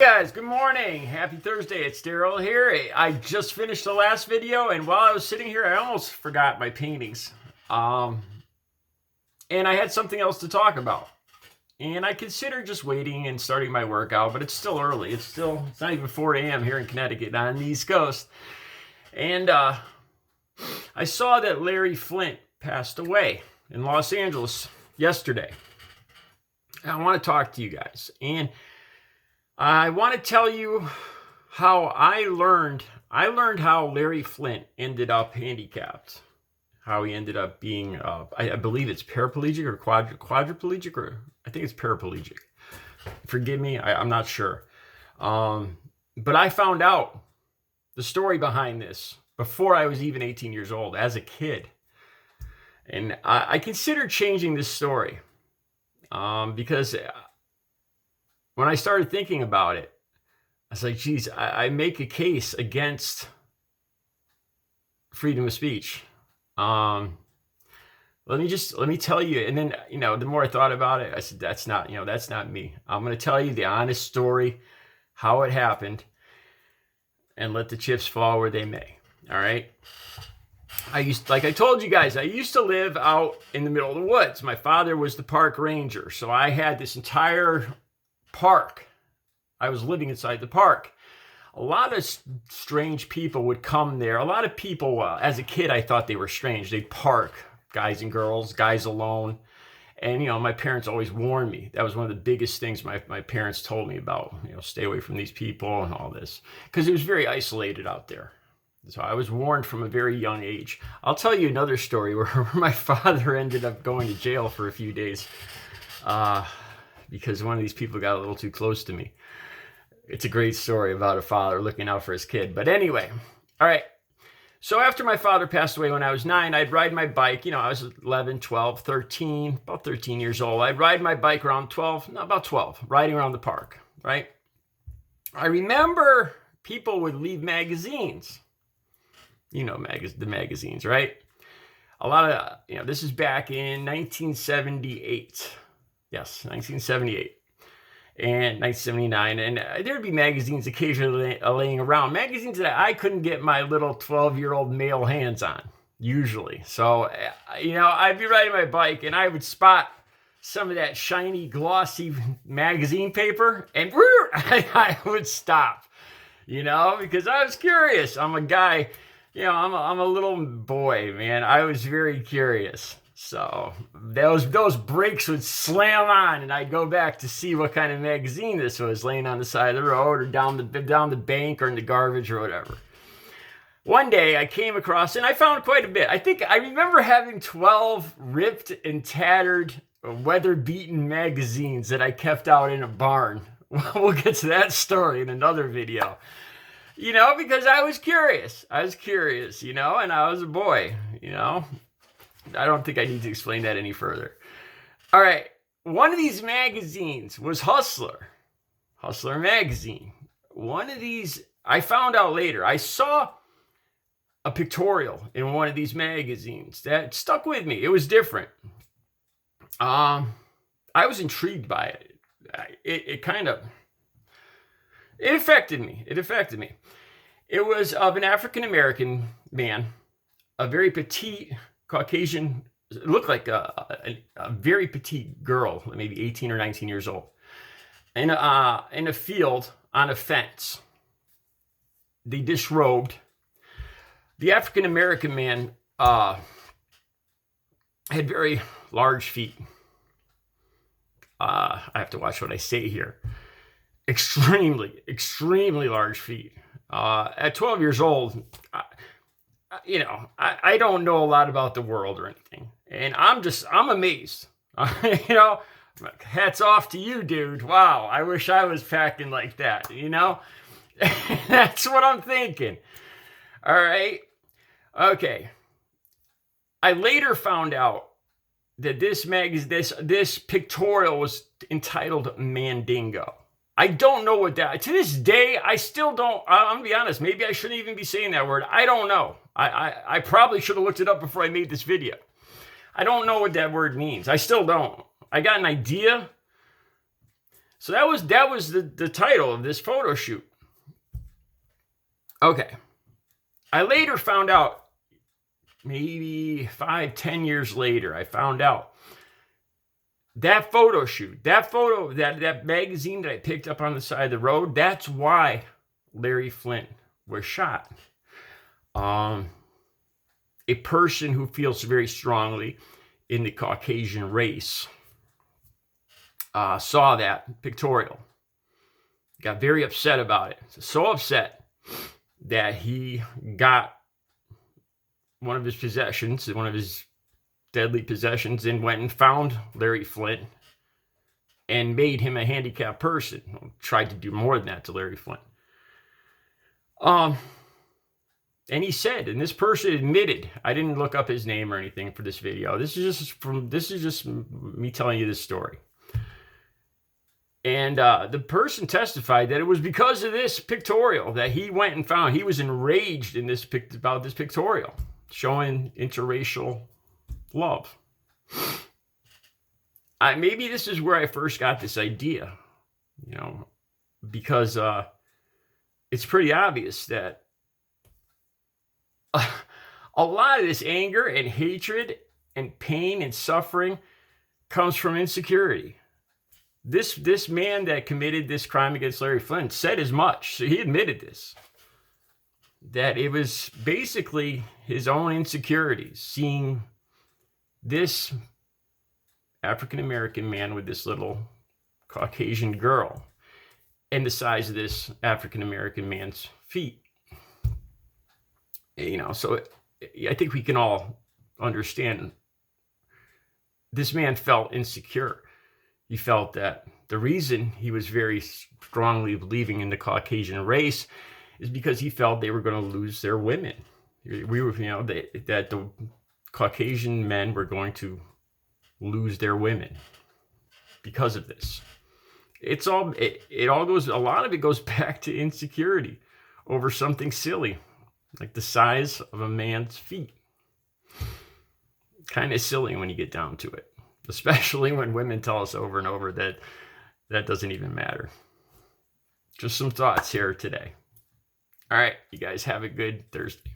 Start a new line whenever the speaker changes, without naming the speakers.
Guys, good morning. Happy Thursday. It's Daryl here. I just finished the last video, and while I was sitting here, I almost forgot my paintings. And I had something else to talk about. And I considered just waiting and starting my workout, but it's still early. It's not even 4 a.m. here in Connecticut on the East Coast. And I saw that Larry Flynt passed away in Los Angeles yesterday. I want to talk to you guys. And I want to tell you how I learned how Larry Flynt ended up handicapped. How he ended up being, I believe it's paraplegic or quadriplegic, or I think it's paraplegic. Forgive me, I'm not sure. But I found out the story behind this before I was even 18 years old, as a kid. And I considered changing this story because when I started thinking about it, I was like, geez, I make a case against freedom of speech. Let me tell you. And then, the more I thought about it, I said, that's not me. I'm going to tell you the honest story, how it happened, and let the chips fall where they may. All right. Like I told you guys, I used to live out in the middle of the woods. My father was the park ranger. So I had this entire park. I was living inside the park. A lot of strange people would come there. A lot of people, as a kid, I thought they were strange. They'd park, guys and girls, guys alone. And, my parents always warned me. That was one of the biggest things my parents told me about, stay away from these people and all this. Because it was very isolated out there. So I was warned from a very young age. I'll tell you another story where my father ended up going to jail for a few days. Because one of these people got a little too close to me. It's a great story about a father looking out for his kid. But anyway, all right. So after my father passed away when I was 9, I'd ride my bike. I was 11, 12, 13, about 13 years old. I'd ride my bike around about 12, riding around the park, right? I remember people would leave magazines. The magazines, right? A lot of, this is back in 1978. Yes, 1978 and 1979. And there'd be magazines occasionally laying around. Magazines that I couldn't get my little 12-year-old male hands on, usually. So, I'd be riding my bike and I would spot some of that shiny, glossy magazine paper. And I would stop, because I was curious. I'm a guy, I'm a little boy, man. I was very curious. So those brakes would slam on, and I'd go back to see what kind of magazine this was, laying on the side of the road or down the bank or in the garbage or whatever. One day I came across, and I found quite a bit. I remember having 12 ripped and tattered, weather-beaten magazines that I kept out in a barn. We'll get to that story in another video. Because I was curious. And I was a boy, I don't think I need to explain that any further. All right. One of these magazines was Hustler magazine. One of these, I found out later. I saw a pictorial in one of these magazines that stuck with me. It was different. I was intrigued by it. It affected me. It was of an African-American man, a very petite Caucasian. It looked like a very petite girl, maybe 18 or 19 years old, in a field on a fence. They disrobed. The African-American man had very large feet. I have to watch what I say here. Extremely, extremely large feet. At 12 years old, I don't know a lot about the world or anything. And I'm amazed. Hats off to you, dude. Wow, I wish I was packing like that, That's what I'm thinking. All right. Okay. I later found out that this pictorial was entitled Mandingo. I don't know what that, to this day, I still don't, I'm gonna be honest, maybe I shouldn't even be saying that word. I don't know. I probably should have looked it up before I made this video. I don't know what that word means. I still don't. I got an idea, So that was the title of this photo shoot. Okay. I later found out, maybe 5-10 years later, I found out that photo shoot, that photo, that magazine that I picked up on the side of the road, that's why Larry Flynt was shot. A person who feels very strongly in the Caucasian race saw that pictorial, got very upset about it. So upset that he got one of his possessions, one of his deadly possessions, and went and found Larry Flynt and made him a handicapped person. Tried to do more than that to Larry Flynt. And he said, and this person admitted, I didn't look up his name or anything for this video. This is just me telling you this story. And the person testified that it was because of this pictorial that he went and found. He was enraged in about this pictorial showing interracial love. Maybe this is where I first got this idea, because it's pretty obvious that a lot of this anger and hatred and pain and suffering comes from insecurity. This man that committed this crime against Larry Flynt said as much. So he admitted this, that it was basically his own insecurities, seeing this African-American man with this little Caucasian girl and the size of this African-American man's feet. So I think we can all understand this man felt insecure. He felt that the reason he was very strongly believing in the Caucasian race is because he felt they were going to lose their women. That the Caucasian men were going to lose their women because of this. A lot of it goes back to insecurity over something silly, like the size of a man's feet. Kind of silly when you get down to it, especially when women tell us over and over that doesn't even matter. Just some thoughts here today. All right, you guys have a good Thursday.